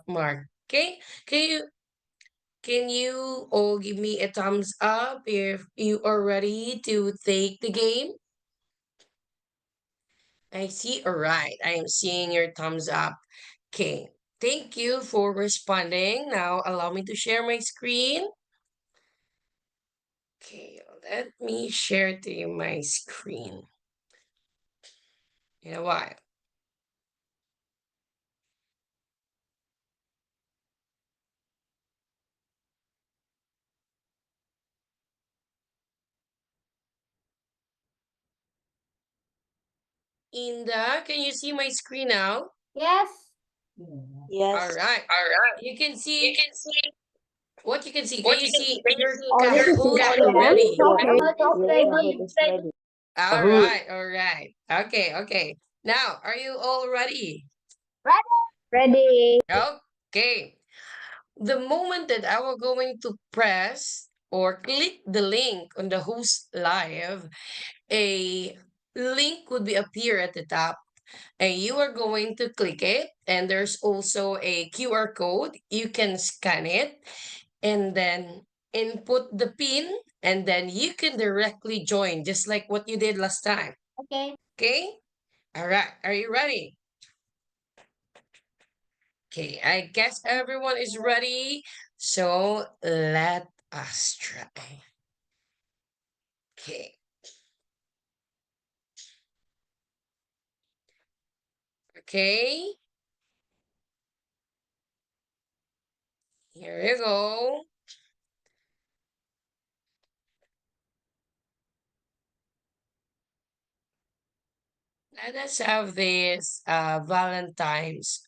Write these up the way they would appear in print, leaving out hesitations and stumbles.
Mark. Okay? Can you all give me a thumbs up if you are ready to take the game? I see. All right. I am seeing your thumbs up. Okay. Thank you for responding. Now allow me to share my screen. Okay, let me share to you my screen. In a while. Inda, can you see my screen now? Yes. Yes. All right. All right. You can You see can see what you can see. Can what you you can see. see Can you your see Oh, this your is Kahoot cat yes. already? Okay. Kahoot It's ready. is ready. All right. All right. Okay. Okay. Now, are you all ready? Ready. Okay. The moment that I will going to press or click the link on the host live, a link would be appear at the top and you are going to click it, and there's also a QR code. You can scan it and then input the pin, and then you can directly join just like what you did last time. Okay. Okay? All right. Are you ready? Okay, I guess everyone is ready. So let us try. Okay. Okay. Here you go. Let us have this Valentine's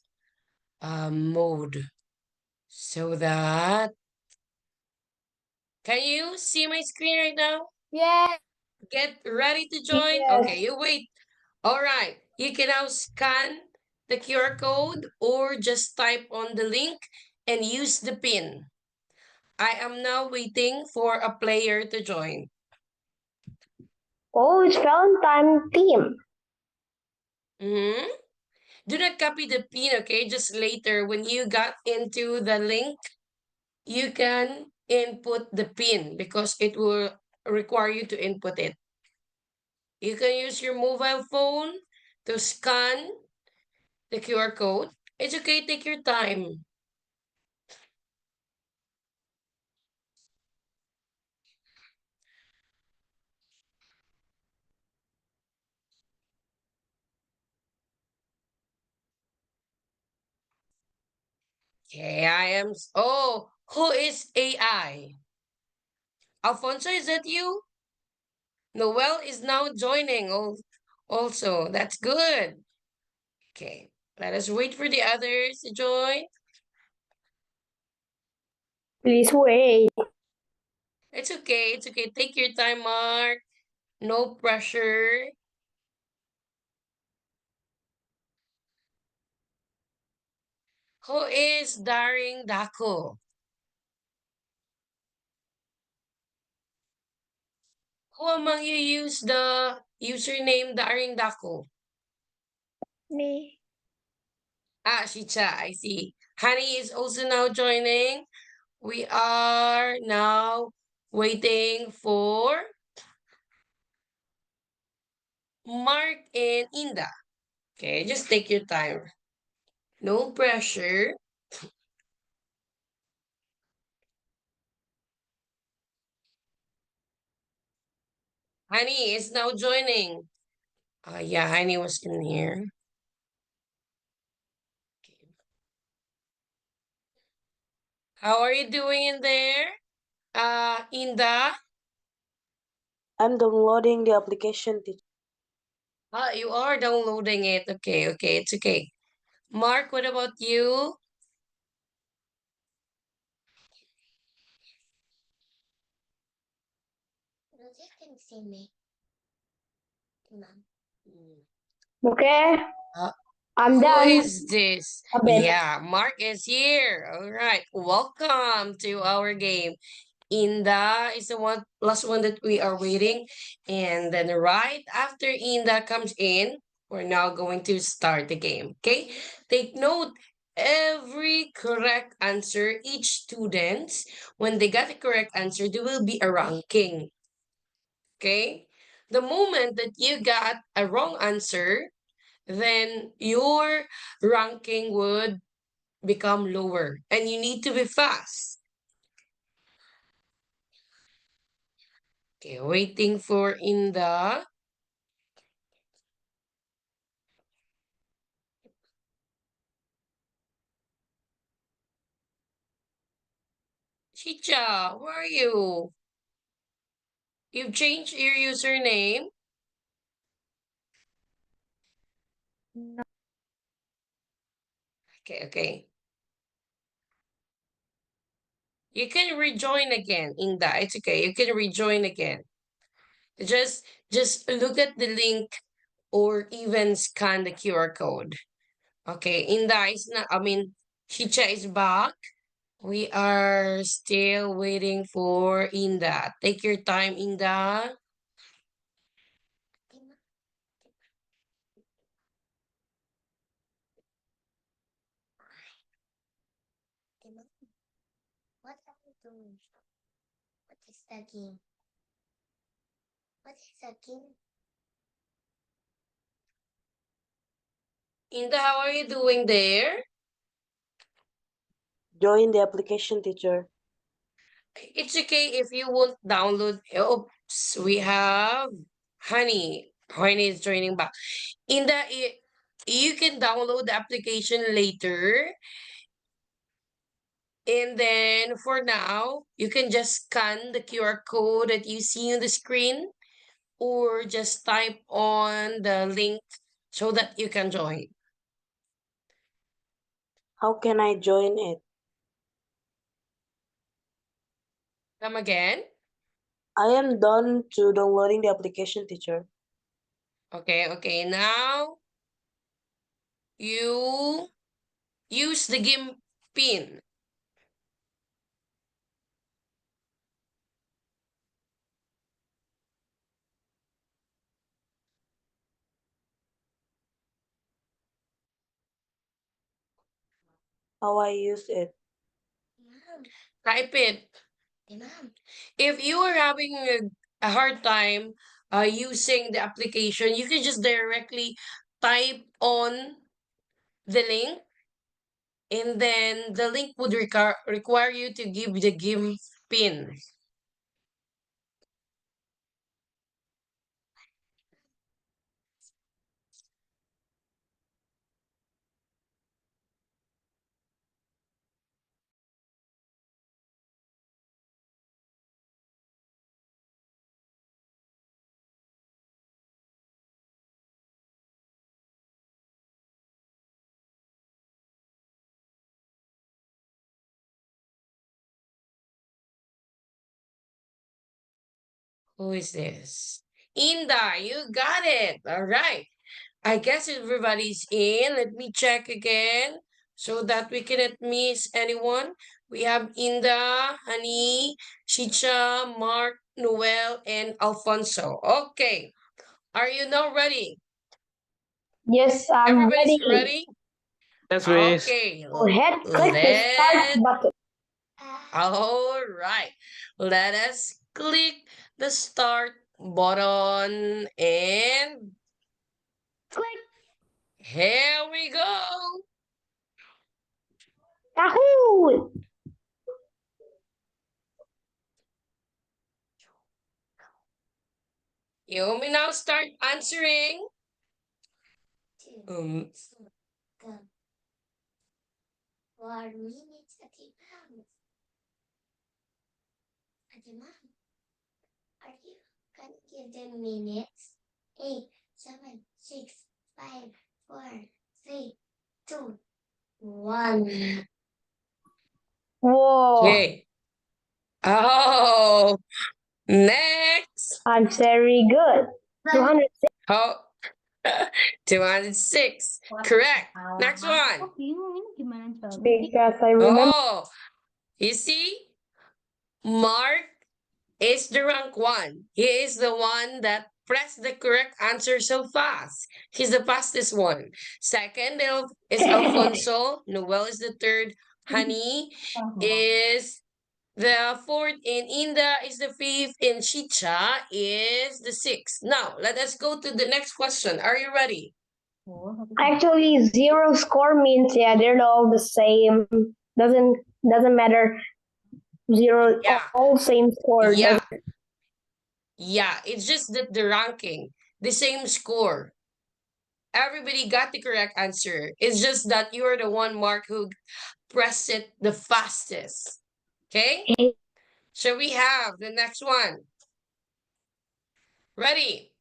mode so that can you see my screen right now? Yes. Get ready to join. Yes. Okay, you wait. All right, you can now scan the QR code or just type on the link and use the pin. I am now waiting for a player to join. Oh, it's Valentine theme. Hmm. Do not copy the pin, okay? Just later, when you got into the link, you can input the pin because it will require you to input it. You can use your mobile phone to scan the QR code. It's okay, take your time. Okay, I am. Oh, who is AI? Alfonso, is that you? Noel is now joining also. That's good. Okay, let us wait for the others to join. Please wait. It's okay. It's okay. Take your time, Mark. No pressure. Who is Daring Dako? Who among you use the username Daring Dako? Me. Ah, Shicha, I see. Honey is also now joining. We are now waiting for Mark and Inda. Okay, just take your time. No pressure. Honey is now joining. Yeah, Honey was in here. Okay. How are you doing in there? Inda? I'm downloading the application. You are downloading it. Okay, okay, it's okay. Mark, what about you? Mm. Okay. Uh, I'm who done. is this? A bit. Yeah, Mark is here. All right. Welcome to our game. Inda is the one last one that we are waiting. And then right after Inda comes in, we're now going to start the game. Okay? Take note, every correct answer, each student, when they got the correct answer, there will be a ranking. Okay? The moment that you got a wrong answer, then your ranking would become lower and you need to be fast. Okay, waiting for Inda. Chicha, where are you? You've changed your username? No. Okay, okay. You can rejoin again, Inda. It's okay. You can rejoin again. Just just look at the link or even scan the QR code. Okay, Inda is not, I mean, Chicha is back. We are still waiting for Inda. Take your time, Inda. What are you doing? What is the game? What is the game? Inda, how are you doing there? Join the application, teacher. It's okay if you won't download. Oops, we have Honey. Honey is joining back. Inda, you can download the application later. And then for now, you can just scan the QR code that you see on the screen or just type on the link so that you can join. How can I join it? Come again. I am done to downloading the application, teacher. Okay, okay. Now you use the game pin. How I use it? Type it. If you are having a hard time using the application, you can just directly type on the link, and then the link would require you to give the game pin. Who is this? Inda, you got it. All right. I guess everybody's in. Let me check again so that we cannot miss anyone. We have Inda, Honey, Chicha, Mark, Noel, and Alfonso. Okay. Are you now ready? Yes, I'm Everybody's ready. ready? Yes, miss. Okay. Go ahead, click the start Let button. All right. Let us click the start button and Click. here we go. Yahoo! You may now start answering. Um, 4 minutes at Imam. At Imam, are you can give them minutes? 8, 7, 6, 5, 4, 3, 2, 1. Whoa, okay. Oh, next. I'm very good. 206. Oh, 206. Correct. Next one. Because I remember. Oh, you see, Mark is the rank one. He is the one that press the correct answer so fast. He's the fastest one. Second is Alfonso. Noel is the third. Honey is the fourth. And Inda is the fifth. And Chicha is the sixth. Now, let us go to the next question. Are you ready? Actually, zero score means yeah, they're all the same. Doesn't matter. Zero, Yeah. all same score. Yeah. Yeah. It's just that the ranking, the same score. Everybody got the correct answer. It's just that you're the one, Mark, who pressed it the fastest. Okay? Okay. So we have the next one. Ready?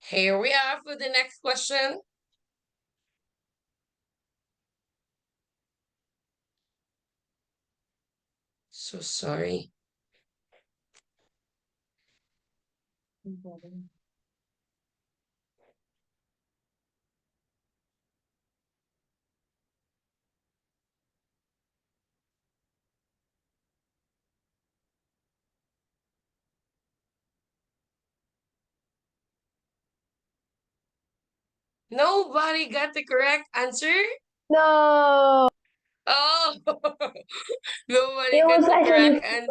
Here we are for the next question. So sorry. Nobody got the correct answer? No, Oh, nobody it got was the actually correct answer.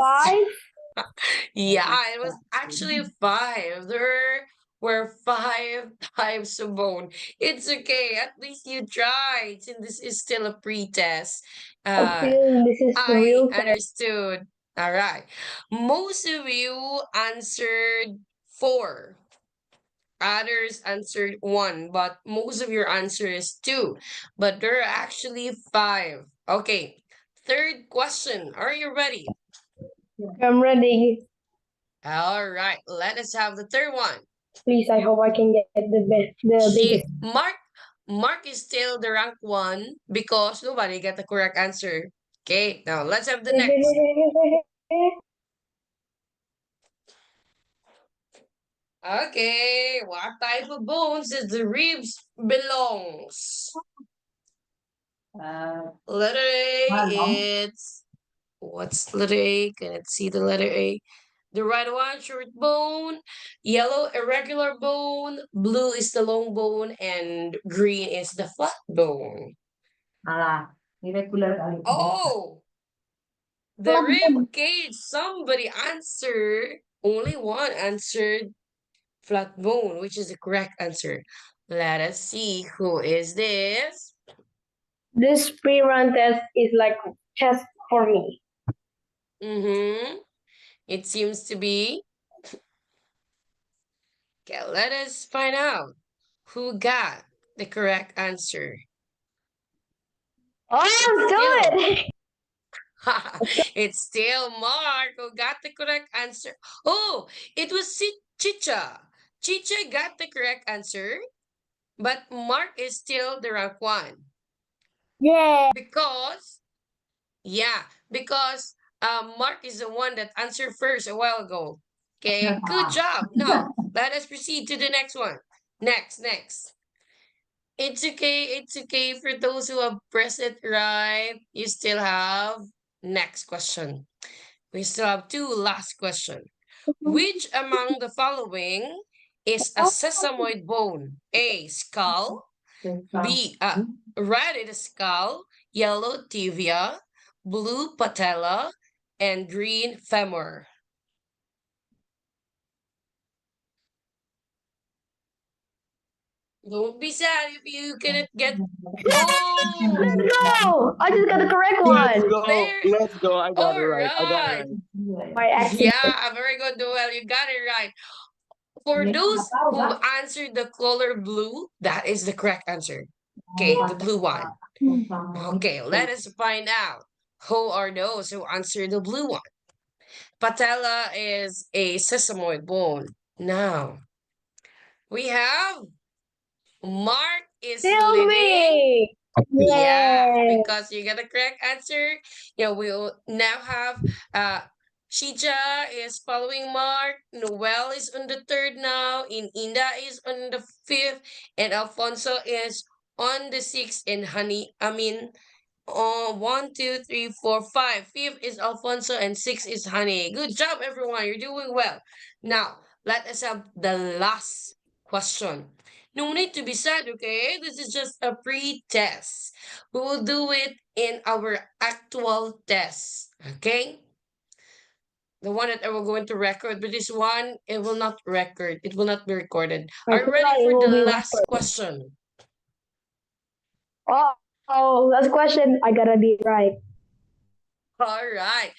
5. Yeah, it was actually five. There were five types of bone. It's okay. At least you tried, since this is still a pre-test. Uh, Still, this is the I real test. understood. All right. Most of you answered four. Others answered one, but most of your answer is two. But there are actually five. Okay. Third question. Are you ready? I'm ready. All right. Let us have the third one. Please, I hope I can get the best, the She biggest. Mark is still the rank one because nobody got the correct answer. Okay, now let's have the next. Okay, what type of bones does the ribs belongs? Letter A, it's what's letter A? Can it see the letter A? The right one, short bone, yellow, irregular bone, blue is the long bone, and green is the flat bone. Oh, the rib cage. Somebody answered. Only one answered flat bone, which is the correct answer. Let us see who is this. This pre-run test is like test for me. Mm-hmm. It seems to be. Okay, let us find out who got the correct answer. Oh, It's do still it! it's still Mark who got the correct answer. Oh, it was Chicha. Chicha got the correct answer, but Mark is still the rank one. Yeah. Because, yeah, because Mark is the one that answered first a while ago. Okay, good job. Now, let us proceed to the next one. Next. It's okay for those who have pressed it right. You still have next question. We still have two last question. Which among the following is a sesamoid bone? A, skull. B, red is skull. Yellow, tibia. Blue, patella. And green, femur. Don't be sad if you cannot get... Let's Oh! go! I just got the correct Let's one. go. There! Let's go. I got it All right. I got it right! right. By accident. Yeah, very good, Noel. You got it right. For those who answered the color blue, that is the correct answer. Okay, the blue one. Okay, let us find out who are those who answered the blue one. Patella is a sesamoid bone. Now, we have Mark is Still leading. me! Yeah, Yay! because you got the correct answer. We'll now have Shija is following Mark. Noel is on the third now. Inda is on the fifth. And Alfonso is on the sixth. And one, two, three, four, five. Fifth is Alfonso and six is Honey. Good job, everyone. You're doing well. Now, let us have the last question. No need to be sad, okay? This is just a pre-test. We will do it in our actual test, okay? The one that I will going to record, but this one, it will not record. It will not be recorded. I Are you ready thought it for the will be last recorded. question? Oh, last question. I gotta be right. All right.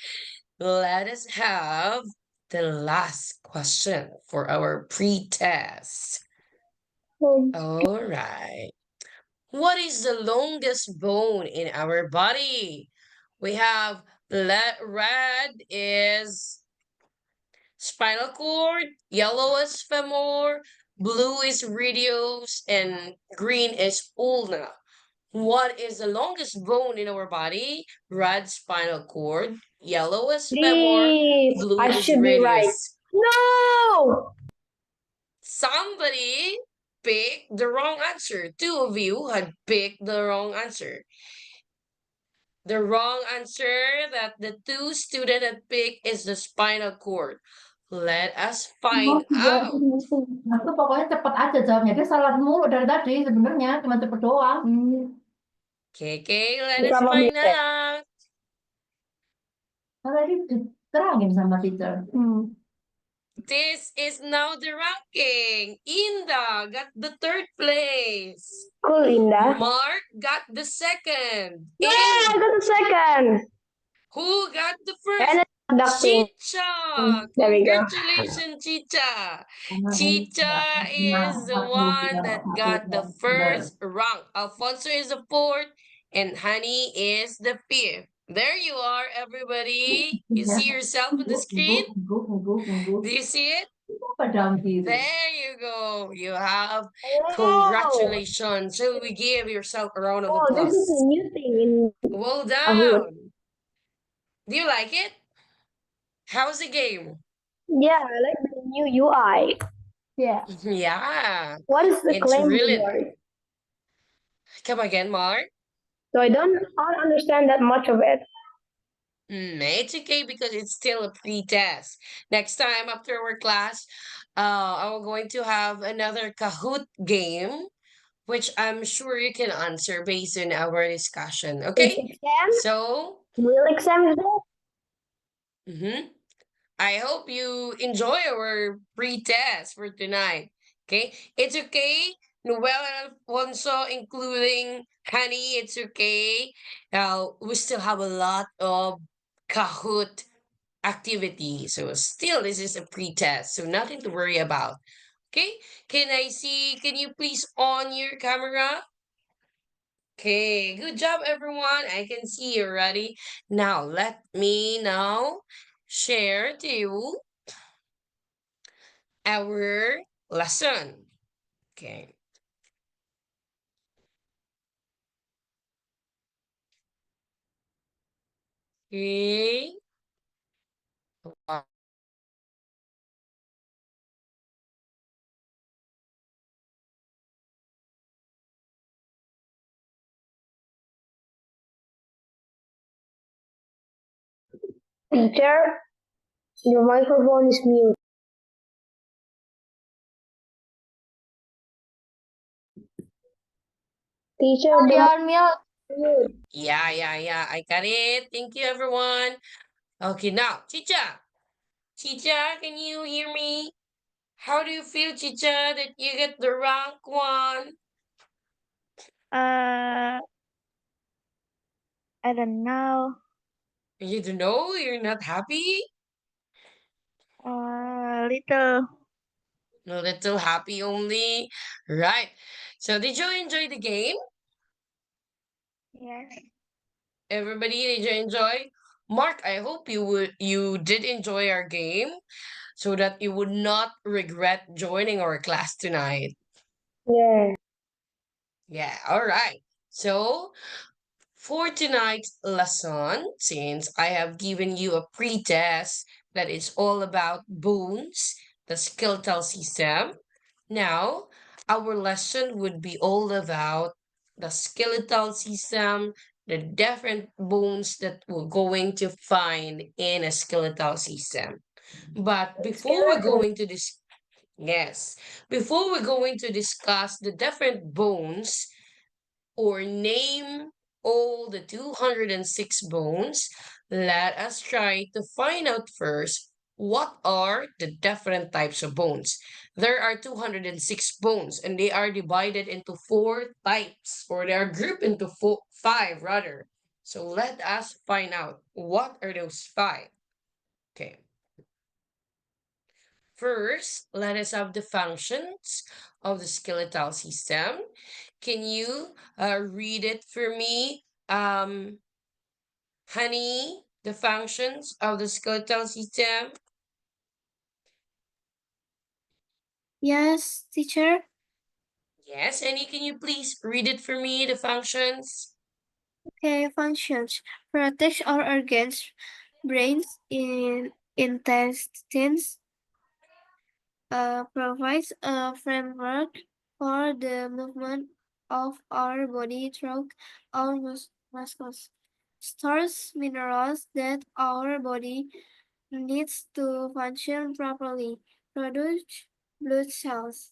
Let us have the last question for our pre-test. Oh, All right. What is the longest bone in our body? We have red is spinal cord, yellow is femur, blue is radius, and green is ulna. What is the longest bone in our body? Red spinal cord, yellow is femur, please, blue I is should be right. radius. No! Somebody picked the wrong answer. Two of you had picked the wrong answer. The wrong answer that the two students had picked is the spinal cord. Let us find out. Nah, tuh pokoknya cepet aja jawabnya. Dia salah mulu dari tadi sebenarnya cuma cepet doang. Okay, let You us probably find did. out. Nah, tadi diterangin sama teacher. This is now the ranking. Inda got the third place. Cool, Indah. Mark got the second. Yeah, I And got the second. who got the first? And it's abducting. Chicha! There we go. Congratulations, Chicha! Chicha is the one that got the first rank. Alfonso is the fourth, and Honey is the fifth. There you are, everybody. You see yourself on the screen? Do you see it? Apa daun kiri? There you go. You have Wow. congratulations. So we give yourself a round of Oh, this is a applause. new thing in Well Kahoot. done. Do you like it? How's the game? Yeah, I like the new UI. Yeah. Yeah, What is the it's claim really reward? nice. Come again, Mark. So I don't understand that much of it. It's okay because it's still a pre-test. Next time after our class, I'm going to have another Kahoot game, which I'm sure you can answer based on our discussion. It's Okay? exam? So, Real exam is that? mhm. I hope you enjoy our pre-test for tonight. Okay? It's okay. Noel and Alfonso, including Honey, it's okay. We still have a lot of Kahoot activity. So still, this is a pre-test. So nothing to worry about. Okay? Can you please on your camera? Okay, good job, everyone. I can see you already. Now, let me now share to you our lesson. Okay. Okay. Teacher, your microphone is mute. Teacher, the on mute. mute. Yeah. I got it. Thank you, everyone. Okay, now, Chicha. Chicha, can you hear me? How do you feel, Chicha, that you get the rank one? Uh, I don't know. You don't know? You're not happy? Little. A little happy only. Right. So did you enjoy the game? Yes. Everybody, did you enjoy? Mark, I hope you did enjoy our game so that you would not regret joining our class tonight. Yeah. Yeah, all right. So for tonight's lesson, since I have given you a pre-test that is all about bones, the skeletal system, now our lesson would be all about the skeletal system, the different bones that we're going to find in a skeletal system. But before we go Skeleton. into this, Yes. Before we're going to discuss the different bones or name all the 206 bones, let us try to find out first what are the different types of bones. There are 206 bones and they are divided into four types, or they are grouped into five rather. So let us find out what are those five. Okay. First, let us have the functions of the skeletal system. Can you read it for me, Honey? The functions of the skeletal system? Yes, teacher. Yes, Honey, can you please read it for me, the functions? Okay, functions. Protects our organs, brains, intestines, provides a framework for the movement of our body through our muscles, stores minerals that our body needs to function properly, produce blood cells.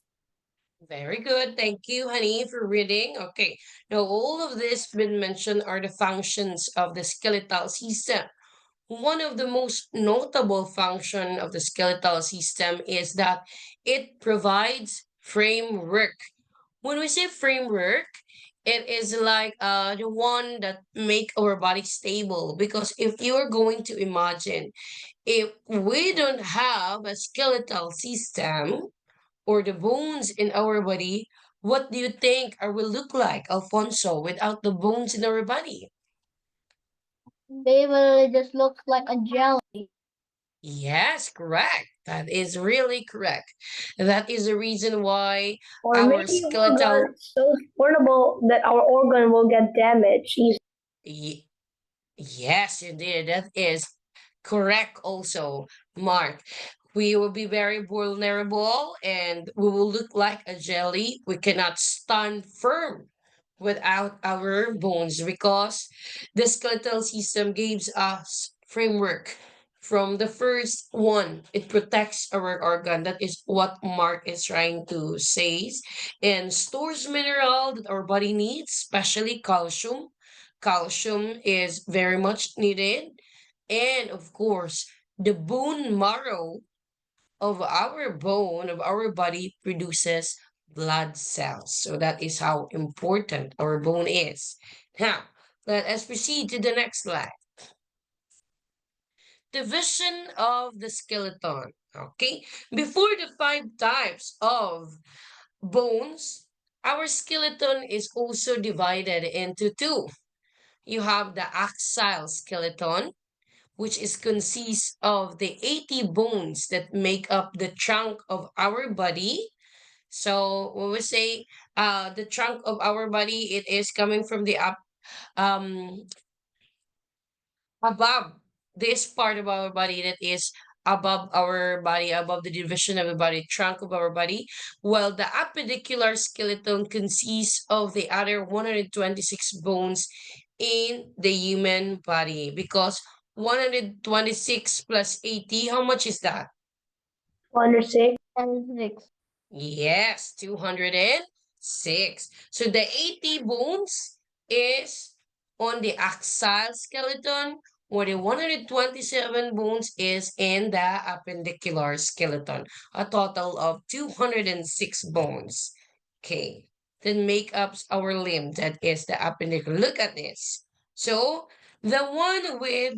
Very good. Thank you, Honey, for reading. Okay. Now, all of this been mentioned are the functions of the skeletal system. One of the most notable function of the skeletal system is that it provides framework. When we say framework, it is like the one that make our body stable. Because if you are going to imagine, if we don't have a skeletal system or the bones in our body, what do you think I will look like, Alfonso, without the bones in our body? They will just look like a jelly. Yes, correct. That is really correct. That is the reason why Or our maybe skeletal, organ so portable that our organ will get damaged easily. y- yes, indeed, that is correct also, Mark. We will be very vulnerable and we will look like a jelly. We cannot stand firm without our bones because the skeletal system gives us framework. From the first one, it protects our organ. That is what Mark is trying to say. And stores mineral that our body needs, especially calcium. Calcium is very much needed. And of course, the bone marrow of our bone, of our body, produces blood cells. So that is how important our bone is. Now, let us proceed to the next slide. Division of the skeleton. Okay, before the five types of bones, our skeleton is also divided into two. You have the axial skeleton, which is consists of the 80 bones that make up the trunk of our body. So when we say the trunk of our body, it is coming from the um above this part of our body that is above our body, above the division of the body, trunk of our body. While the appendicular skeleton consists of the other 126 bones in the human body because 126 plus 80, how much is that? Under sick. And six. Yes, 206. So the 80 bones is on the axial skeleton, or the 127 bones is in the appendicular skeleton. A total of 206 bones. Okay, then make up our limb, that is the appendicular. Look at this. So the one with,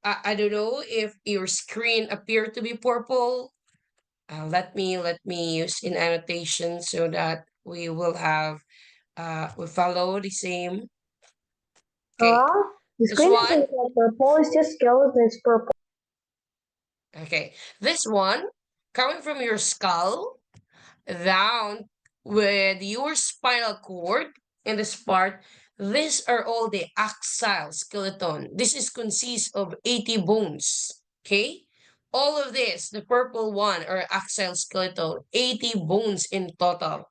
I don't know if your screen appear to be purple. Let me use in annotation so that we will have we follow the same. Okay, The this screen one. doesn't get purple, it's just skeletons purple. Okay, this one coming from your skull down with your spinal cord in this part. These are all the axial skeleton. This is consists of 80 bones. Okay, all of this, the purple one, are axial skeleton, 80 bones in total.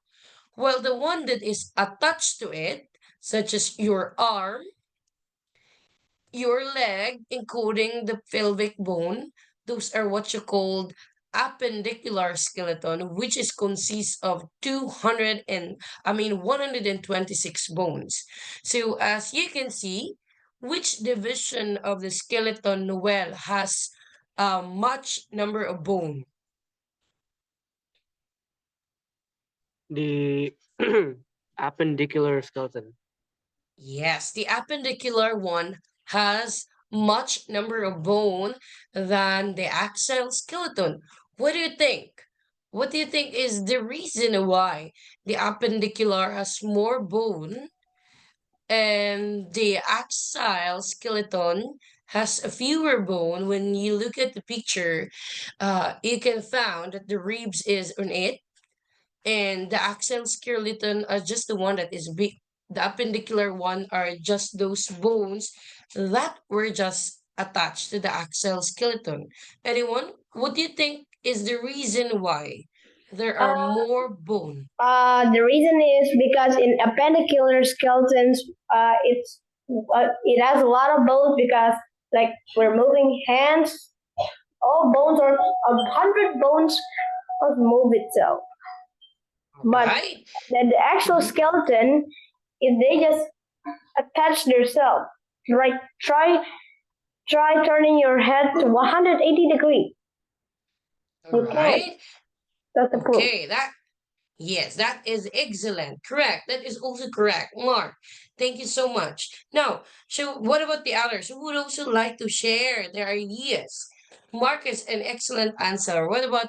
Well, the one that is attached to it, such as your arm, your leg, including the pelvic bone, those are what you call appendicular skeleton, which is consists of 126 bones. So as you can see, which division of the skeleton, Noel, has much number of bone? The appendicular skeleton. Yes, the appendicular one has much number of bone than the axial skeleton. What do you think? What do you think is the reason why the appendicular has more bone and the axial skeleton has a fewer bone? When you look at the picture, you can found that the ribs is on it, and the axial skeleton are just the one that is big. The appendicular one are just those bones that were just attached to the axial skeleton. Anyone, what do you think is the reason why there are more bone? The reason is because in appendicular skeletons, it has a lot of bones because like we're moving hands, all bones are 100 bones of move itself. But Right? the actual skeleton, if they just attach themselves, right? Try turning your head to 180 degrees. All You can't. right. That's the proof. Okay, yes, that is excellent. Correct. That is also correct. Mark, thank you so much. Now, so what about the others who would also like to share their ideas? Mark is an excellent answer. What about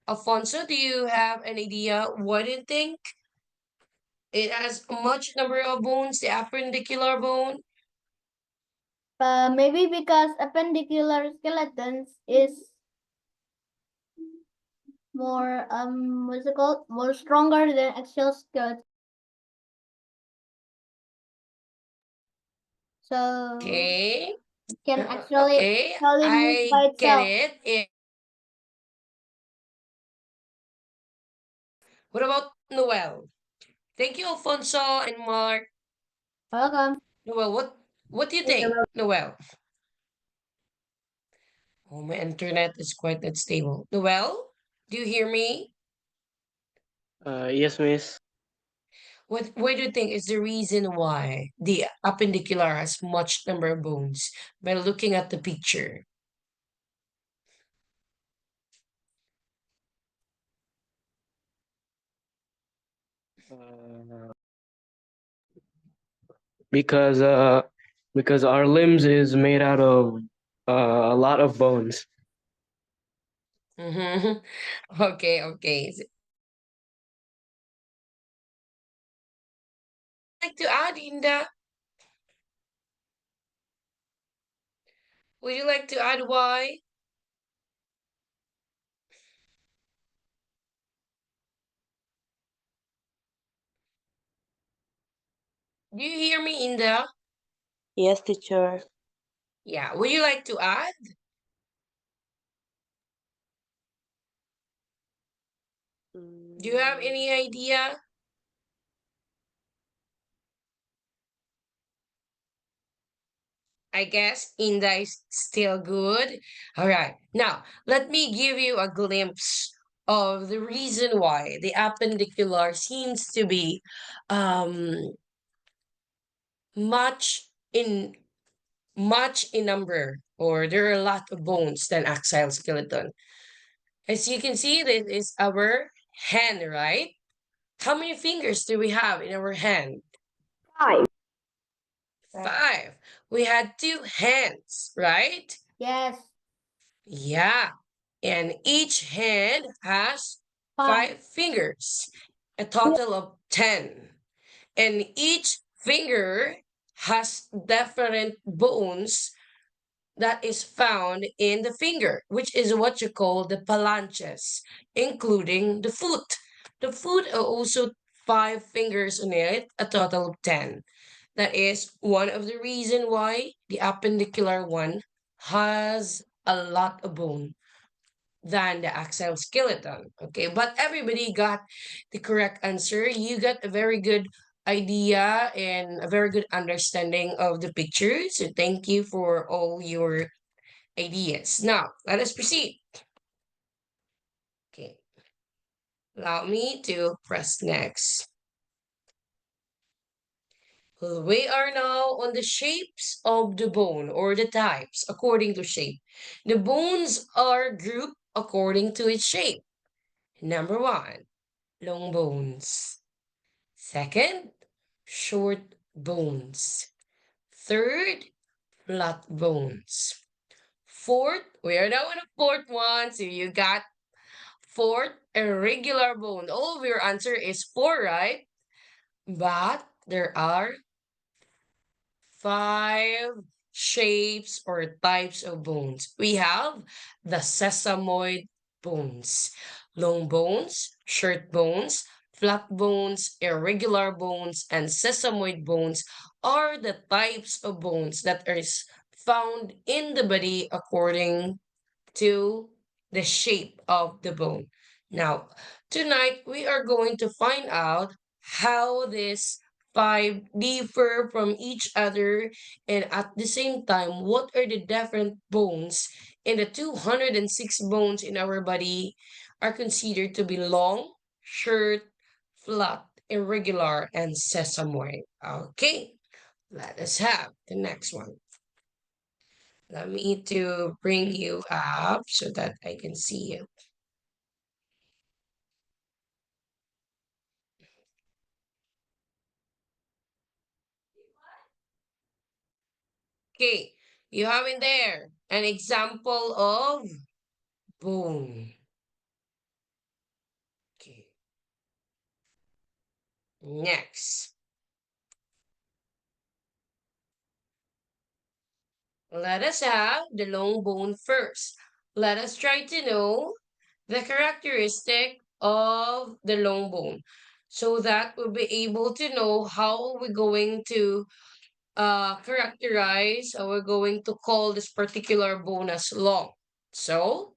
Alfonso? Do you have an idea? What do you think? It has a much number of bones, the appendicular bone. Maybe because appendicular skeletons is more what's it called? More stronger than axial skeleton. So Okay. it can Okay, actually move I by get itself. it. What about Noel? Thank you, Alfonso and Mark. Welcome. Noel, what do you think, Noel? Oh, my internet is quite unstable. Noel, do you hear me? Yes, miss. What do you think is the reason why the appendicular has much number of bones by looking at the picture? Uh, because uh, because our limbs is made out of a lot of bones. Mm-hmm. Okay, okay. Like to add, Inda? Would you like to add why? Do you hear me, Inda? Yes, teacher. Yeah. Would you like to add? Do you have Mm, any idea? I guess Inda is still good. All right. Now, let me give you a glimpse of the reason why the appendicular seems to be um, much in much in number, or there are a lot of bones than axial skeleton. As you can see, this is our hand, right? How many fingers do we have in our hand? 5. Five. We had two hands, right? Yes. Yeah. And each hand has 5 fingers, a total of 10. And each finger has different bones that is found in the finger, which is what you call the phalanges, including the foot. The foot are also 5 fingers on it, a total of 10. That is one of the reason why the appendicular one has a lot of bone than the axial skeleton. Okay, but everybody got the correct answer. You got a very good idea and a very good understanding of the picture. So thank you for all your ideas. Now, let us proceed. Allow me to press next. We are now on the shapes of the bone or the types according to shape. The bones are grouped according to its shape. Number one, long bones. Second, short bones. Third, flat bones. Fourth, we are now on the fourth one. So you got fourth, irregular bone. All of your answer is four, right? But there are five shapes or types of bones. We have the sesamoid bones, long bones, short bones, flat bones, irregular bones, and sesamoid bones are the types of bones that are found in the body according to the shape of the bone. Now, tonight we are going to find out how these five differ from each other, and at the same time, what are the different bones in the 206 bones in our body are considered to be long, short, flat, irregular, and sesamoid. Okay, let us have the next one. Let me to bring you up so that I can see you. Okay, you have in there an example of bone. Okay, next. Let us have the long bone first. Let us try to know the characteristic of the long bone so that we'll be able to know how we're going to characterize or we're going to call this particular bone as long. So,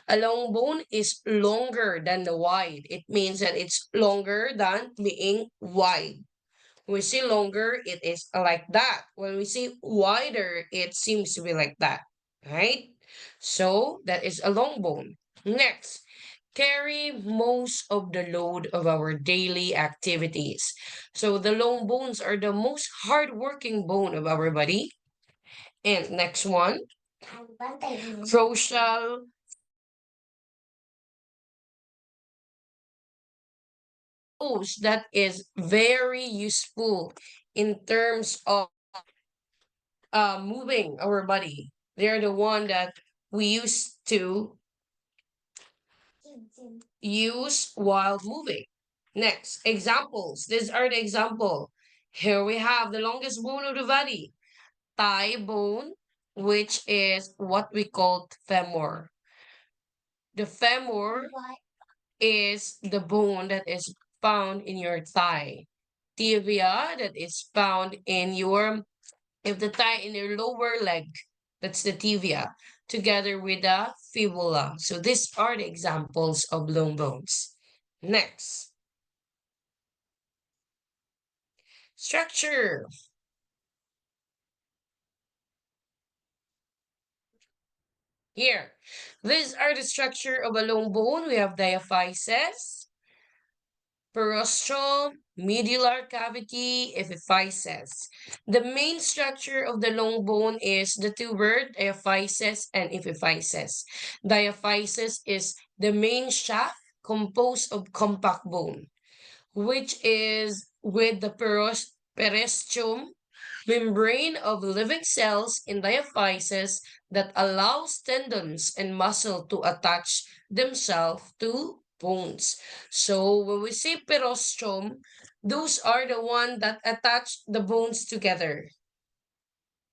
a long bone is longer than the wide. It means that it's longer than being wide. When we say longer, it is like that. When we say wider, it seems to be like that, right? So that is a long bone. Next, carry most of the load of our daily activities. So the long bones are the most hardworking bone of our body. And next one, crucial those that is very useful in terms of moving our body. They're the one that we used to use while moving. Next, examples. These are the example. Here we have the longest bone of the body, thigh bone, which is what we call femur. The femur is the bone that is found in your thigh. Tibia that is found in your if the thigh in your lower leg, that's the tibia, together with the fibula. So these are the examples of long bones. Next, structure. Here, these are the structure of a long bone. We have diaphysis, perostrum, medullary cavity, epiphysis. The main structure of the long bone is the two words diaphysis and epiphysis. Diaphysis is the main shaft composed of compact bone, which is with the periosteum membrane of living cells in diaphysis that allows tendons and muscle to attach themselves to bones. So when we say periosteum, those are the one that attach the bones together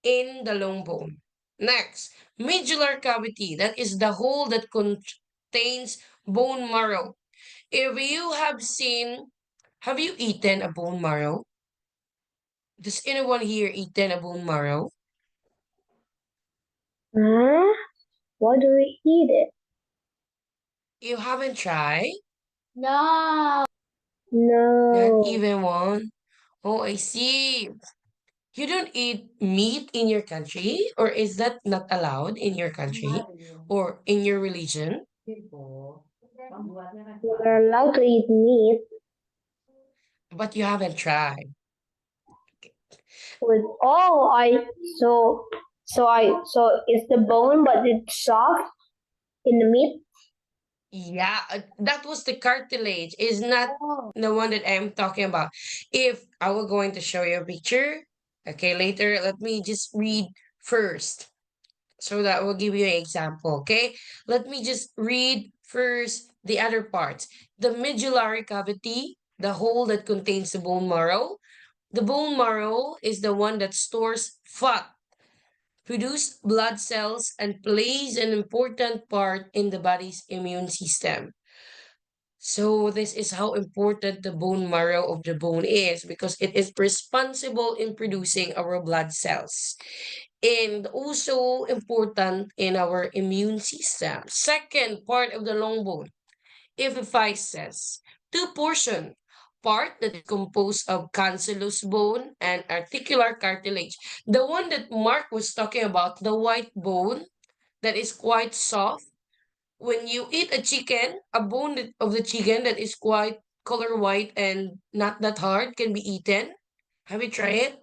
in the long bone. Next, medullary cavity. That is the hole that contains bone marrow. If you have you eaten a bone marrow? Does anyone here eaten a bone marrow? Huh? Why do we eat it? You haven't tried? No. Not No. even one? Oh, I see. You don't eat meat in your country, or is that not allowed in your country or in your religion? We're allowed to eat meat But you haven't tried. with so it's the bone but it's soft in the meat. Yeah, that was the cartilage, is not the one that I'm talking about. If I were going to show you a picture, okay, later, let me just read first so that will give you an example, okay? Let me just read first the other parts. The medullary cavity, the hole that contains the bone marrow. The bone marrow is the one that stores fat, produces blood cells, and plays an important part in the body's immune system. So this is how important the bone marrow of the bone is because it is responsible in producing our blood cells and also important in our immune system. Second part of the long bone, epiphysis, two portion, part that is composed of cancellous bone and articular cartilage. The one that Mark was talking about, the white bone that is quite soft. When you eat a chicken, a bone of the chicken that is quite color white and not that hard can be eaten. Have you tried it?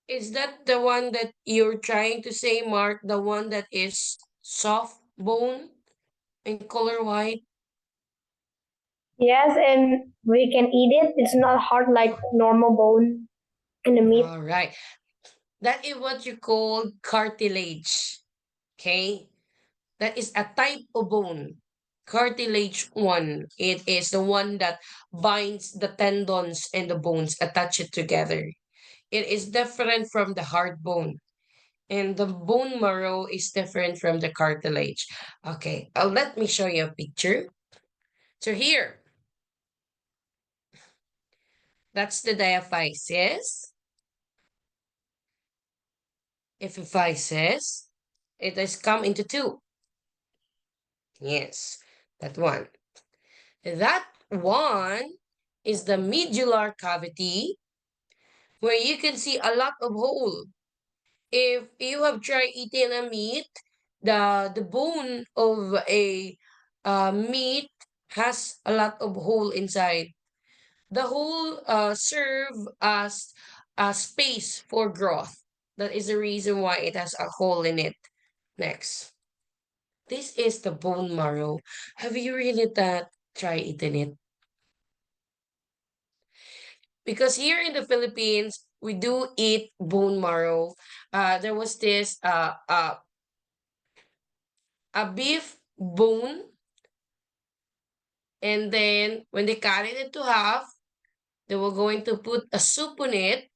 Is that the one that you're trying to say, Mark? The one that is soft bone and color white? Yes, and we can eat it. It's not hard like normal bone in the meat. All right. That is what you call cartilage. Okay? That is a type of bone. Cartilage one. It is the one that binds the tendons and the bones, attach it together. It is different from the hard bone. And the bone marrow is different from the cartilage. Okay, let me show you a picture. So here, that's the diaphysis. Epiphysis. It has come into two. Yes, that one. That one is the medullary cavity where you can see a lot of hole. If you have tried eating a meat, the bone of a meat has a lot of hole inside. The hole serve as a space for growth. That is the reason why it has a hole in it. Next, this is the bone marrow. Have you really tried eating it? Because here in the Philippines, we do eat bone marrow. There was this a beef bone, and then when they cut it into half, they were going to put a soup on it,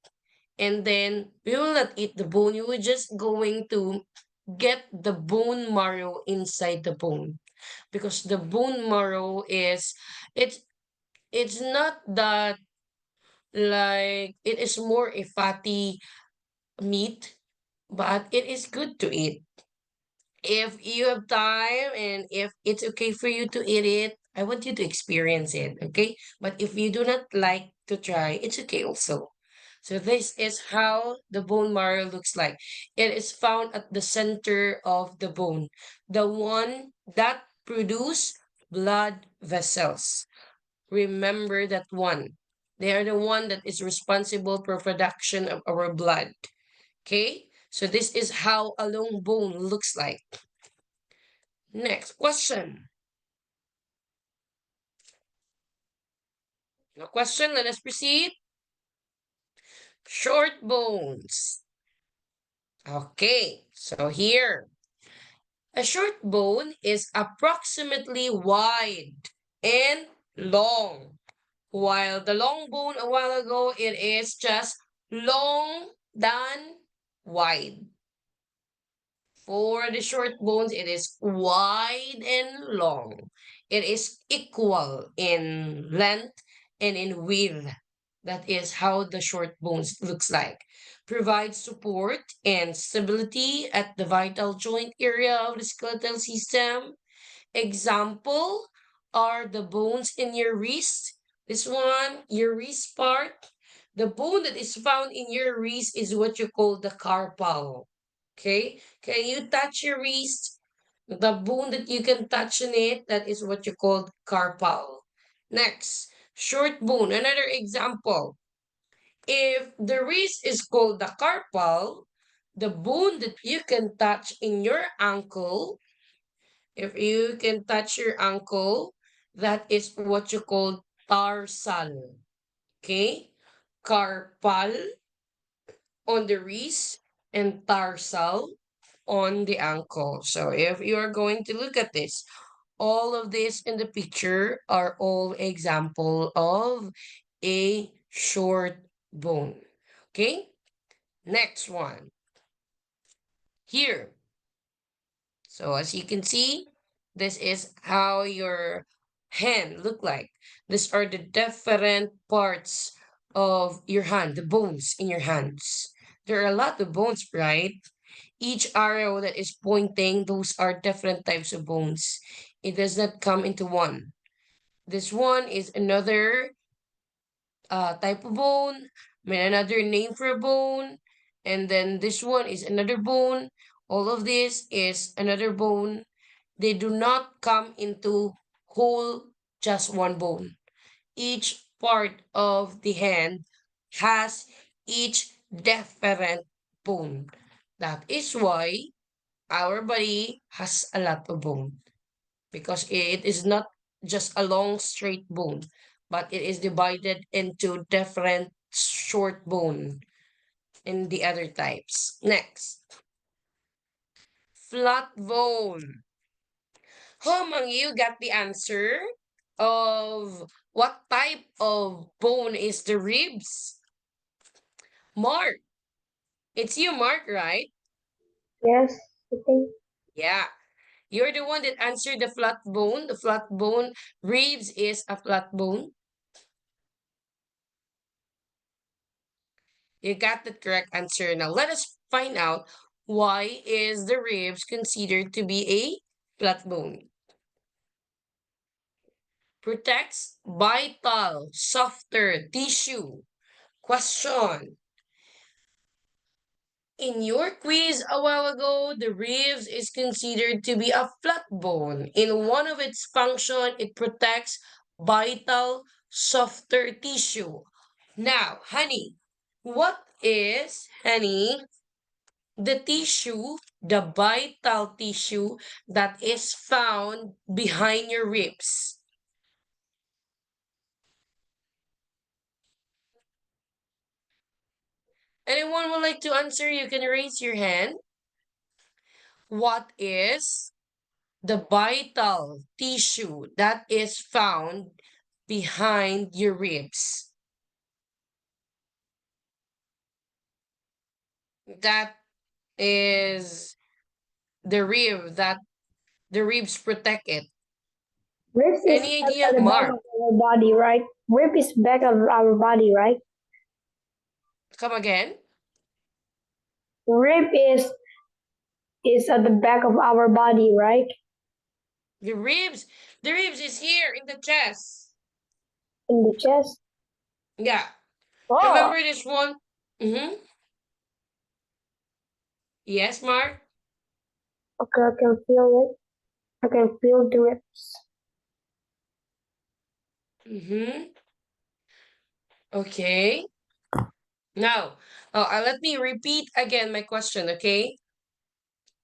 and then we will not eat the bone. You were just going to get the bone marrow inside the bone because the bone marrow is it's it's not that like it is more a fatty meat, but it is good to eat. If you have time and if it's okay for you to eat it, I want you to experience it, okay? But if you do not like to try, it's okay also. So this is how the bone marrow looks like. It is found at the center of the bone, the one that produce blood vessels. Remember that one. They are the one that is responsible for production of our blood. Okay? So this is how a long bone looks like. Next question. No question, let us proceed. Short bones. Okay, so here. A short bone is approximately wide and long. While the long bone a while ago, it is just long than wide. For the short bones, it is wide and long. It is equal in length and in width. That is how the short bones looks like. Provides support and stability at the vital joint area of the skeletal system. Example are the bones in your wrist. This one, your wrist part. The bone that is found in your wrist is what you call the carpal. Okay? Can you touch your wrist? The bone that you can touch in it, that is what you call carpal. Next, short bone. Another example. If the wrist is called the carpal, the bone that you can touch in your ankle, if you can touch your ankle, that is what you call tarsal. Okay? Carpal on the wrist and tarsal on the ankle. So if you are going to look at this, all of this in the picture are all example of a short bone. Okay? Next one. Here. So as you can see, this is how your hand look like. These are the different parts of your hand, the bones in your hands. There are a lot of bones, right? Each arrow that is pointing, those are different types of bones. It does not come into one. This one is another type of bone, may another name for a bone, and then this one is another bone. All of this is another bone. They do not come into whole just one bone. Each part of the hand has each different bone. That is why our body has a lot of bone because it is not just a long straight bone, but it is divided into different short bone in the other types. Next, flat bone. How among you got the answer of what type of bone is the ribs? Mark. It's you, Mark, right? Yes, I think. Yeah. You're the one that answered the flat bone. The flat bone ribs is a flat bone. You got the correct answer. Now let us find out why is the ribs considered to be a flat bone. Protects vital, softer tissue. Question. In your quiz a while ago, the ribs is considered to be a flat bone. In one of its function, it protects vital, softer tissue. Now, honey, what is, honey, the tissue, the vital tissue that is found behind your ribs? Anyone would like to answer? You can raise your hand. What is the vital tissue that is found behind your ribs? That is the rib that the ribs protect it. Ribs is Any idea, at the back Mark? of our body, right? Rib is back of our body, right? Come again. Rib is at the back of our body, right? The ribs, the ribs is here in the chest. In the chest. Yeah. Oh, Remember this one? Mm-hmm. Yes, Mark? okay, I can feel it. I can feel the ribs. Mm-hmm. Okay. Now, let me repeat again my question, okay?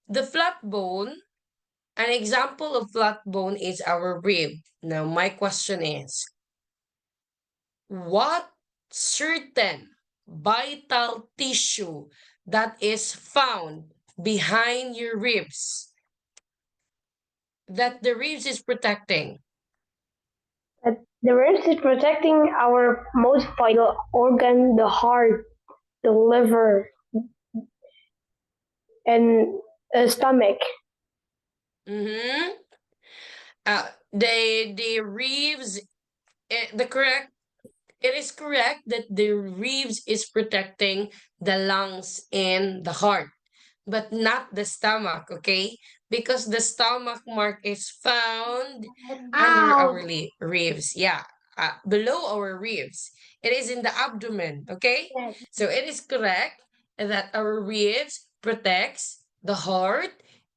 The flat bone, an example of flat bone is our rib. Now, my question is, what certain vital tissue that is found behind your ribs that the ribs is protecting? But the ribs is protecting our most vital organ, the heart, the liver, and the stomach. Mm-hmm. The ribs, the correct, it is correct that the ribs is protecting the lungs and the heart, but not the stomach, okay? Because the stomach mark is found under our Ow! ribs. Yeah, below our ribs. It is in the abdomen, okay? So it is correct that our ribs protects the heart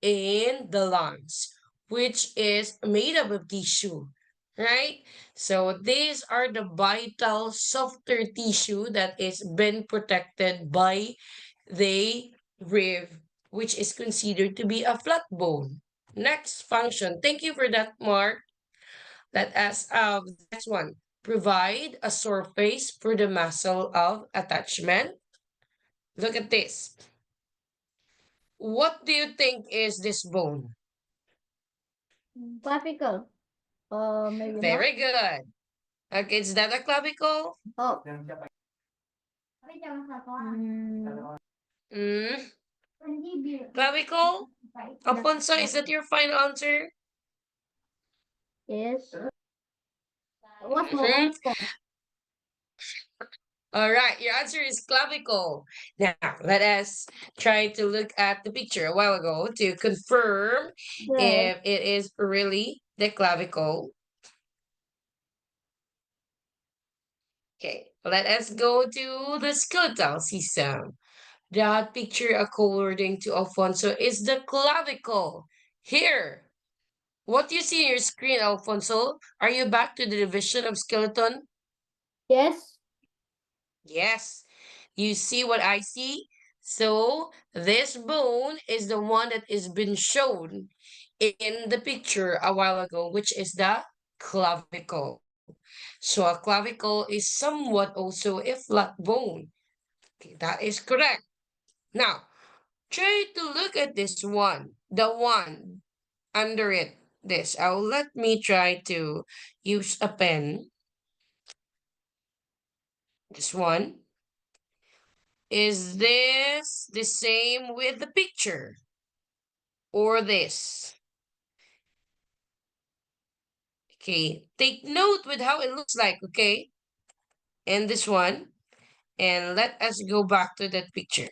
in the lungs, which is made up of tissue, right? So these are the vital softer tissue that is been protected by the rib, which is considered to be a flat bone. Next function. Thank you for that, Mark. Let us the next one. Provide a surface for the muscle of attachment. Look at this. What do you think is this bone? Clavicle. Maybe not. Very good. Okay, is that a clavicle? Oh. Hmm. Mm, clavicle? Alfonso, is that your final answer? Yes. What's Mhm. more? All right, your answer is clavicle. Now, let us try to look at the picture a while ago to confirm Yes. if it is really the clavicle. Okay, let us go to the skeletal system. That picture, according to Alfonso, is the clavicle. Here, what you see on your screen, Alfonso, are you back to the division of skeleton? Yes. Yes. You see what I see? So this bone is the one that is been shown in the picture a while ago, which is the clavicle. So a clavicle is somewhat also a flat bone. Okay, that is correct. Now, try to look at this one, the one under it. This. Let me try to use a pen. This one. Is this the same with the picture? Or this? Okay, take note with how it looks like, okay? And this one. And let us go back to that picture.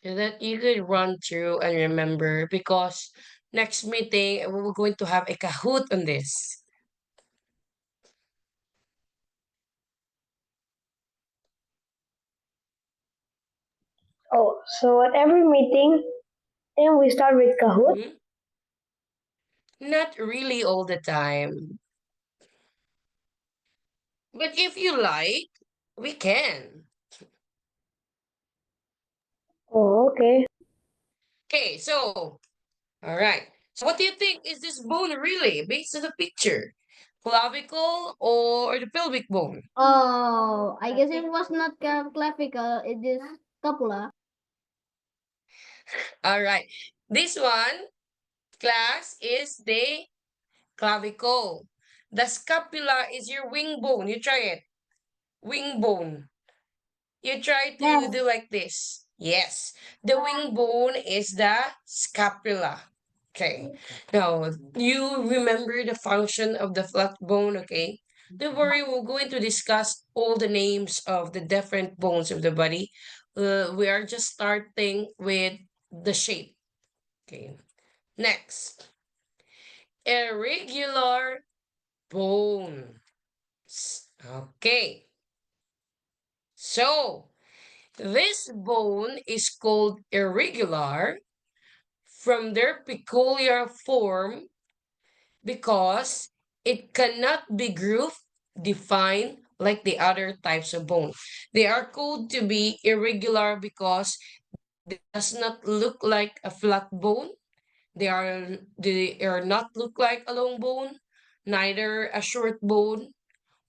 So that you could run through and remember because next meeting we're going to have a Kahoot on this. Oh, so at every meeting, then we start with Kahoot. Mhm. Not really all the time. But if you like, we can. Oh, okay. Okay, so, all right. So what do you think is this bone really based on the picture? Clavicle or the pelvic bone? Oh, I guess it was not clavicle. It is scapula. All right. This one, class, is the clavicle. The scapula is your wing bone. You try it. Wing bone. You try to Yes. do like this. Yes. The wing bone is the scapula. Okay. Now, you remember the function of the flat bone, okay? Don't worry, we're going to discuss all the names of the different bones of the body. We are just starting with the shape. Okay. Next, irregular bones. Okay. So, this bone is called irregular from their peculiar form because it cannot be grouped, defined like the other types of bone. They are called to be irregular because they does not look like a flat bone. They are not look like a long bone, neither a short bone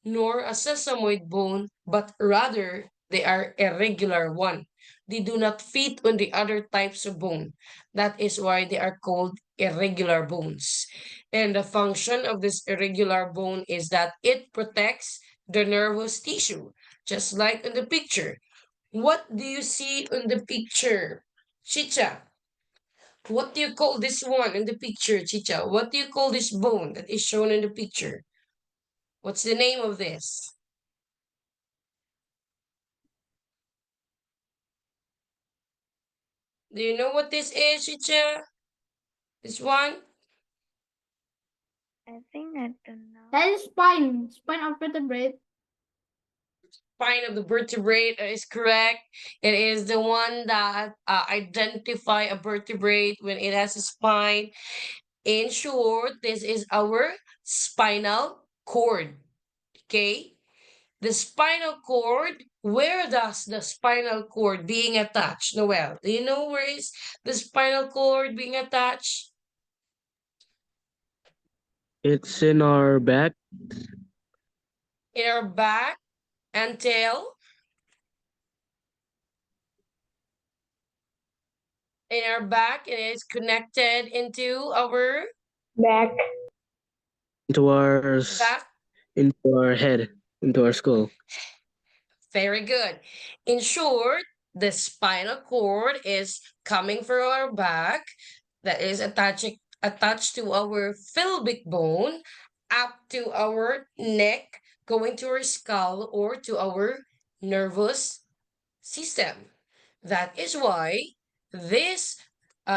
nor a sesamoid bone, but rather they are irregular one. They do not fit on the other types of bone. That is why they are called irregular bones. And the function of this irregular bone is that it protects the nervous tissue, just like in the picture. What do you see on the picture? Chicha, what do you call this one in the picture, Chicha? What do you call this bone that is shown in the picture? What's the name of this? Do you know what this is, Chicha? This one? I think I don't know. That is spine. Spine of vertebrate. Spine of the vertebrate is correct. It is the one that identify a vertebrate when it has a spine. In short, this is our spinal cord. Okay? The spinal cord, where does the spinal cord being attached? Noel, do you know where is the spinal cord being attached? It's in our back. In our back and tail. In our back, it is connected into our Back. Into back. into our head, into our skull. Very good. In short, the spinal cord is coming from our back, that is attached to our pelvic bone, up to our neck, going to our skull or to our nervous system. That is why this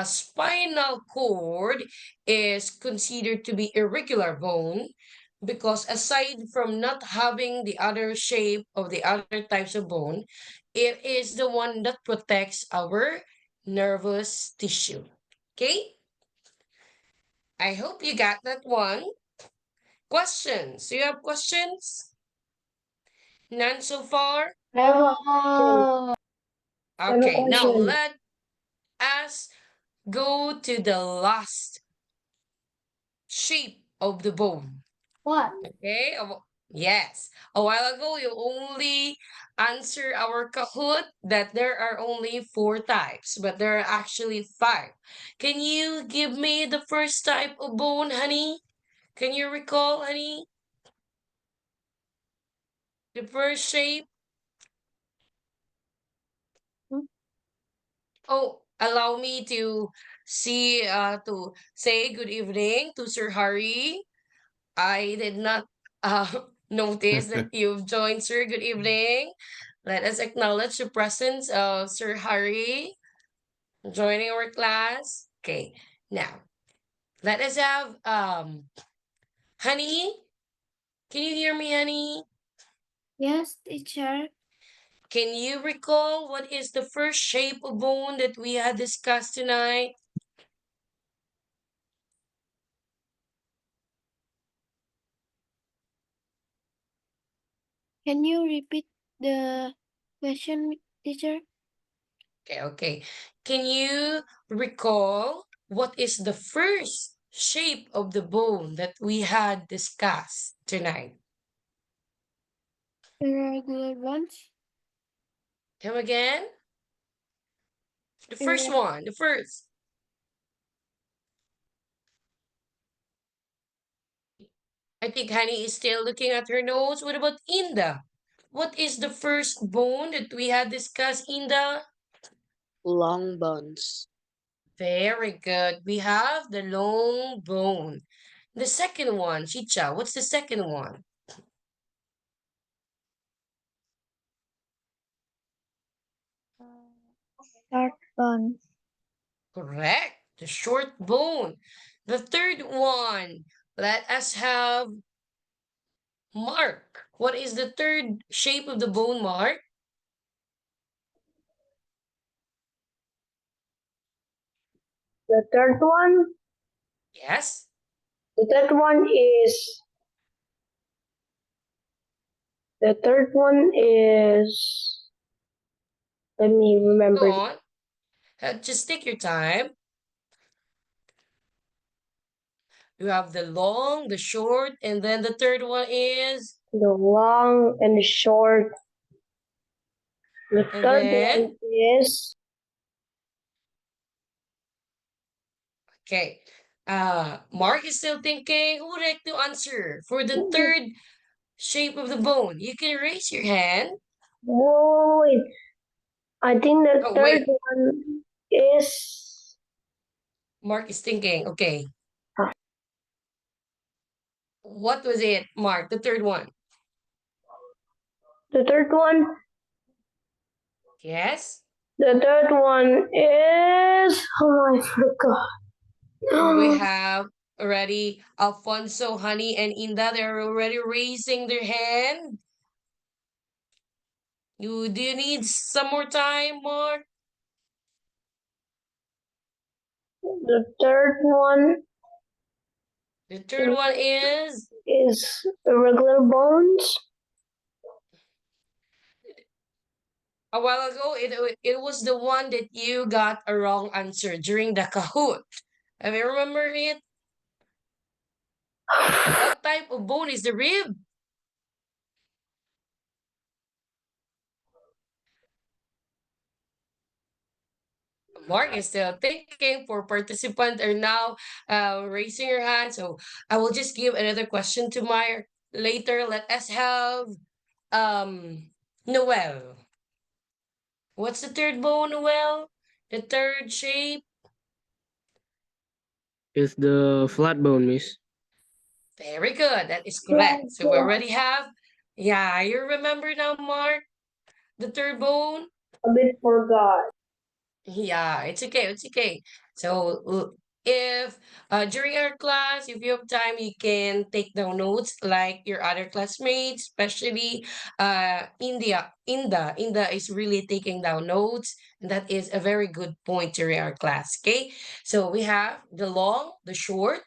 spinal cord is considered to be irregular bone, because aside from not having the other shape of the other types of bone, it is the one that protects our nervous tissue. Okay? I hope you got that one. Questions? Do you have questions? None so far? I have a question. I have a Okay, now question. let us go to the last shape of the bone. What? Okay? Yes. A while ago, you only answer our Kahoot that there are only 4 types, but there are actually 5. Can you give me the first type of bone, honey? Can you recall, honey? The first shape? Oh, allow me to to say good evening to Sir Harry. I did not notice that you've joined, sir. Good evening. Let us acknowledge the presence of Sir Harry joining our class. Okay, now let us have Honey. Can you hear me, Honey? Yes, teacher. Can you recall what is the first shape of bone that we had discussed tonight? Can you repeat the question, teacher? Okay. Can you recall what is the first shape of the bone that we had discussed tonight? Irregular ones. Come again? The first Irre- one, the first. I think Honey is still looking at her notes. What about Inda? What is the first bone that we had discussed, Inda? Long bones. Very good. We have the long bone. The second one, Chicha, what's the second one? Short bone. Correct. The short bone. The third one, let us have Mark. What is the third shape of the bone, Mark? The third one. Yes. The third one is. The third one is. Let me remember. Go on. Just take your time. You have the long, the short, and then the third one is, The long and the short. The and third then, one is. okay. Mark is still thinking. Who would like to answer for the third shape of the bone? You can raise your hand. Wait. I think the Oh, third wait. one is. Mark is thinking. Okay. Ah, What was it, Mark? The third one. the third one. Yes. The third one is. Oh, I forgot. We have already. Alfonso, Honey, and Inda, they're already raising their hand. Do you need some more time, Mark? The third one The third one is is irregular bones. a while ago. It was the one that you got a wrong answer during the Kahoot. Have you remember it? What type of bone is the rib? Mark is still thinking. For participants are now raising your hand. So I will just give another question to Meyer later. Let us have Noel. What's the third bone, Noel? The third shape? Is the flat bone, miss. Very good. That is Yeah, correct. So we already have, yeah, you remember now, Mark? The third bone? a bit forgot. Yeah, it's okay. It's okay. So if during our class, if you have time, you can take down notes like your other classmates, especially Inda is really taking down notes. And that is a very good point during our class. Okay. So we have the long, the short,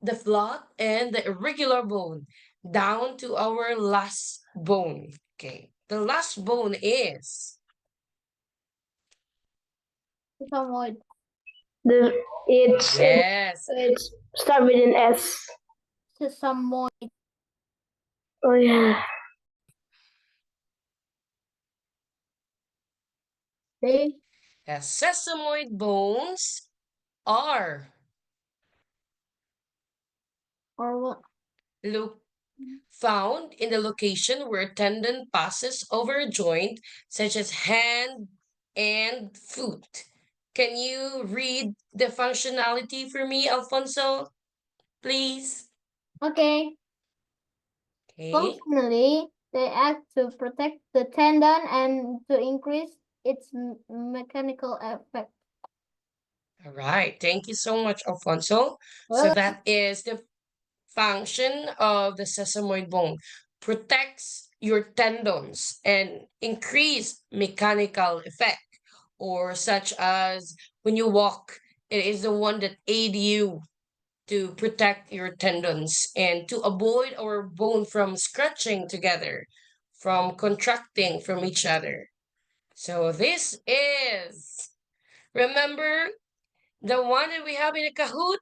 the flat, and the irregular bone down to our last bone. Okay. The last bone is Sesamoid. The yes. it's start with an S. Sesamoid. Oh yeah. They Sesamoid bones are or what? look found in the location where a tendon passes over a joint, such as hand and foot. Can you read the functionality for me, Alfonso, please? Okay. Okay. Functionally, they act to protect the tendon and to increase its mechanical effect. All right. Thank you so much, Alfonso. So Well, that is the function of the sesamoid bone. Protects your tendons and increase mechanical effect, or such as when you walk, it is the one that aid you to protect your tendons and to avoid our bone from scratching together, from contracting from each other. So this is, remember the one that we have in the Kahoot,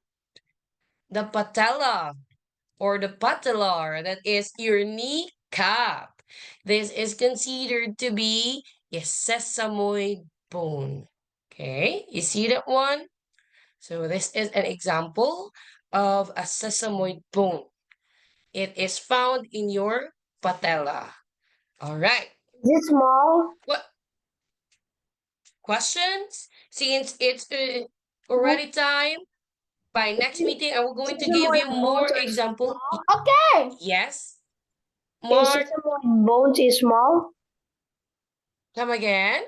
the patella or the patellar, that is your kneecap. This is considered to be a sesamoid bone. Okay, you see that one? So this is an example of a sesamoid bone. It is found in your patella. All right. Is it small? What questions? Since it's already time, by next meeting, I will going to give you Sesamoid more bones are example. small. okay. Yes. Is Mark, sesamoid bones is small? come again.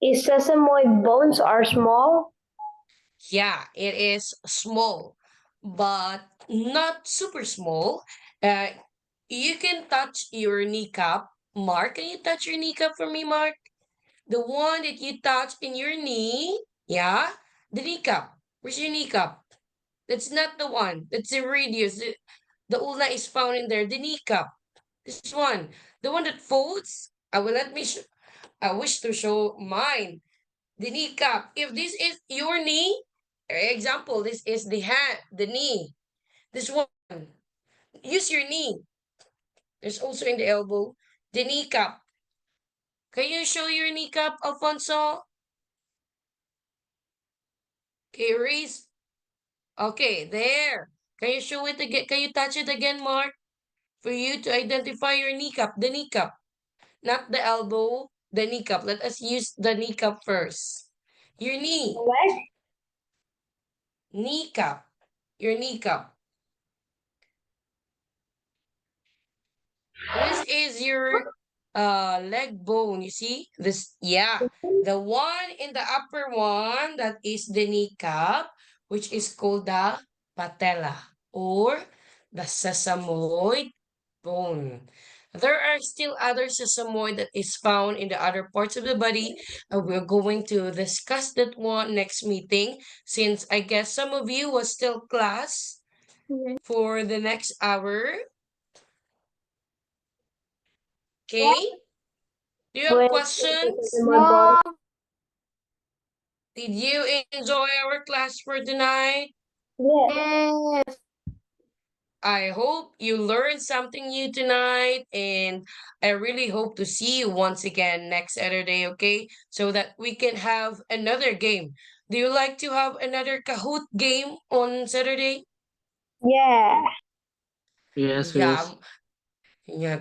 Is sesamoid bones are small? Yeah, it is small, but not super small. Uh, you can touch your kneecap. Mark, can you touch your kneecap for me, Mark? The one that you touch in your knee. Yeah, the kneecap. Where's your kneecap? That's not the one. That's the radius. The ulna is found in there. The kneecap. This one. The one that folds. I will let me. I wish to show mine. The kneecap. If this is your knee, example, this is the hand, the knee. This one, use your knee. There's also in the elbow, the kneecap. Can you show your kneecap, Alfonso? Okay, raise. Okay, there. Can you show it again? Can you touch it again, Mark? For you to identify your kneecap, the kneecap, not the elbow, the kneecap. Let us use the kneecap first. Your knee, Leg? kneecap, your kneecap. This is your leg bone, you see? This, yeah. The one in the upper one, that is the kneecap, which is called the patella, or the sesamoid bone. There are still other sesamoid that is found in the other parts of the body, and we're going to discuss that one next meeting, since I guess some of you was still class Yes. for the next hour. Okay? Do you have With questions? my bond. No. Did you enjoy our class for tonight? Yeah. Yes. I hope you learned something new tonight, and I really hope to see you once again next Saturday, okay? So that we can have another game. Do you like to have another Kahoot game on Saturday? Yeah. Yes, Yeah, miss. yeah,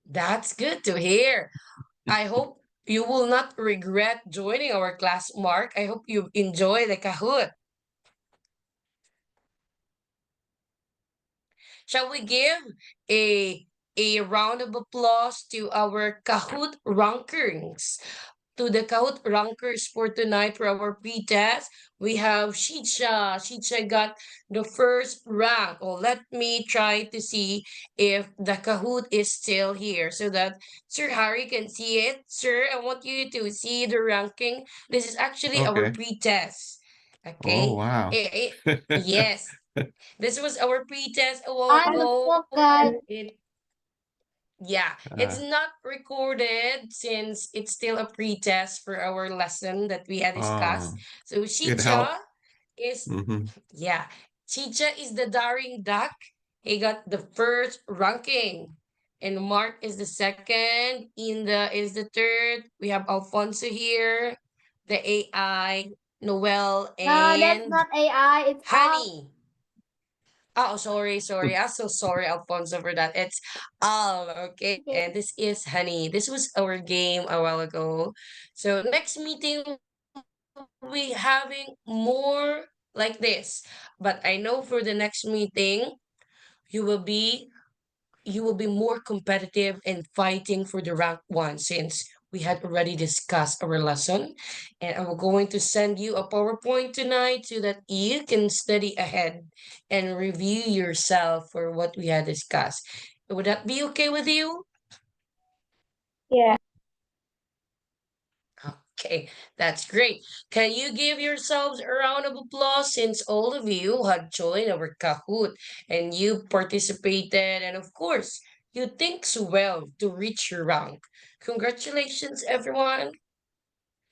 that's good to hear. I hope you will not regret joining our class, Mark. I hope you enjoy the Kahoot. Shall we give a a round of applause to our Kahoot rankings? To the Kahoot rankers for tonight for our pre-test. We have Shicha. Shicha got the first rank. Oh, let me try to see if the Kahoot is still here so that Sir Harry can see it. Sir, I want you to see the ranking. This is actually our Okay. pre-test. Oh, Okay. wow. Yes. This was our pre-test a while I ago. forgot. Yeah, it's Uh, not recorded since it's still a pre-test for our lesson that we had discussed. oh, So it helped. Chicha is, Mm-hmm. yeah, Chicha is the daring duck. He got the first ranking. And Mark is the second. Inda is the third. We have Alfonso here, the AI, Noel, No, that's and not AI. It's all. Honey. Oh, sorry. I'm so sorry, Alfonso, for that. It's okay. Okay. And this is Honey. This was our game a while ago. So next meeting, we having more like this. But I know for the next meeting, you will be you will be more competitive and fighting for the rank one, since we had already discussed our lesson. And I'm going to send you a PowerPoint tonight so that you can study ahead and review yourself for what we had discussed. Would that be okay with you? Yeah. Okay, that's great. Can you give yourselves a round of applause, since all of you had joined our Kahoot and you participated, and of course, you think so well to reach your rank. Congratulations, everyone.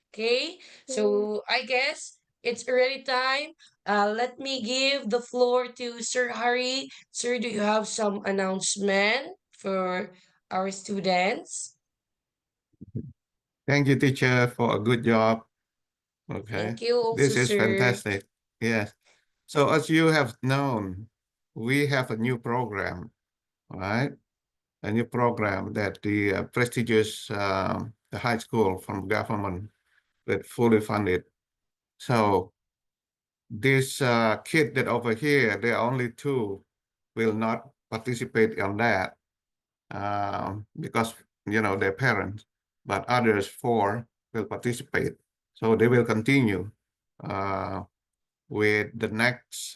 Okay, so I guess it's already time. Let me give the floor to Sir Hari. Sir, do you have some announcement for our students? Thank you, teacher, for a good job. Okay. Thank you also, This is sir. fantastic. Yes. So as you have known, we have a new program, right? A new program that the prestigious the high school from government that fully funded. So this kid that over here, there are only two will not participate on that because their parents, but others four will participate. So they will continue uh, with the next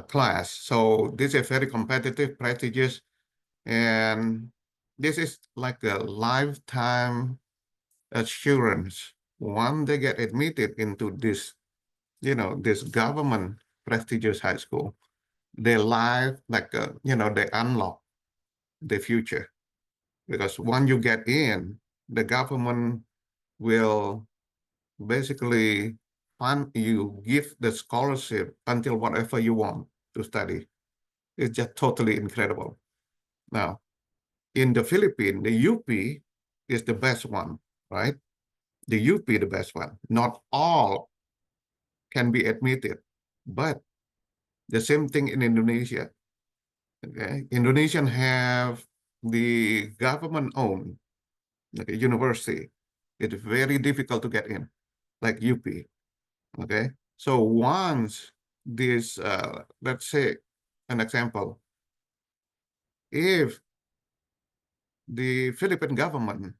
class. So this is very competitive, prestigious, and this is like a lifetime assurance. Once they get admitted into this government prestigious high school, their life, like, they unlock the future. Because once you get in, the government will basically fund you, give the scholarship until whatever you want to study. It's just totally incredible. Now, in the Philippines, the UP is the best one, right? The UP, the best one. Not all can be admitted, but the same thing in Indonesia. Okay, Indonesian have the government-owned university. It's very difficult to get in, like UP. Okay, so once this, let's say, an example, if the Philippine government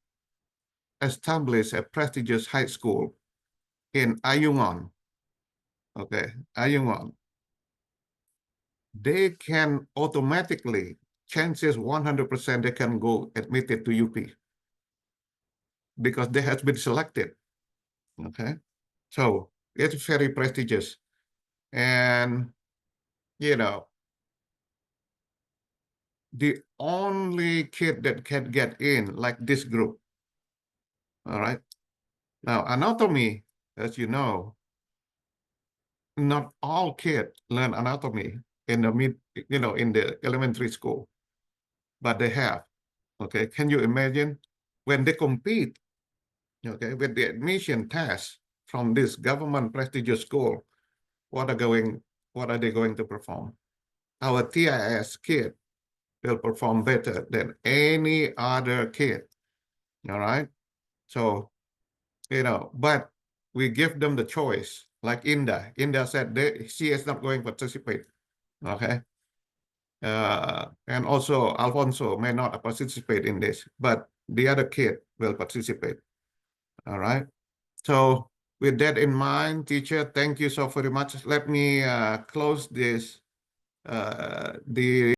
establish a prestigious high school in Ayungon, okay, Ayungwon, they can automatically, chances 100% they can go admitted to UP because they have been selected. Okay, so it's very prestigious, and you know, the only kid that can get in like this group. All right. Now, anatomy, as you know, not all kids learn anatomy in the in the elementary school, but they have. Okay. Can you imagine when they compete, okay, with the admission test from this government prestigious school, what are they going to perform? Our TIS kid will perform better than any other kid. All right. So, but we give them the choice, like Inda. Inda said she is not going to participate. Okay. And also Alfonso may not participate in this, but the other kid will participate. All right. So with that in mind, teacher, thank you so very much. Let me close this the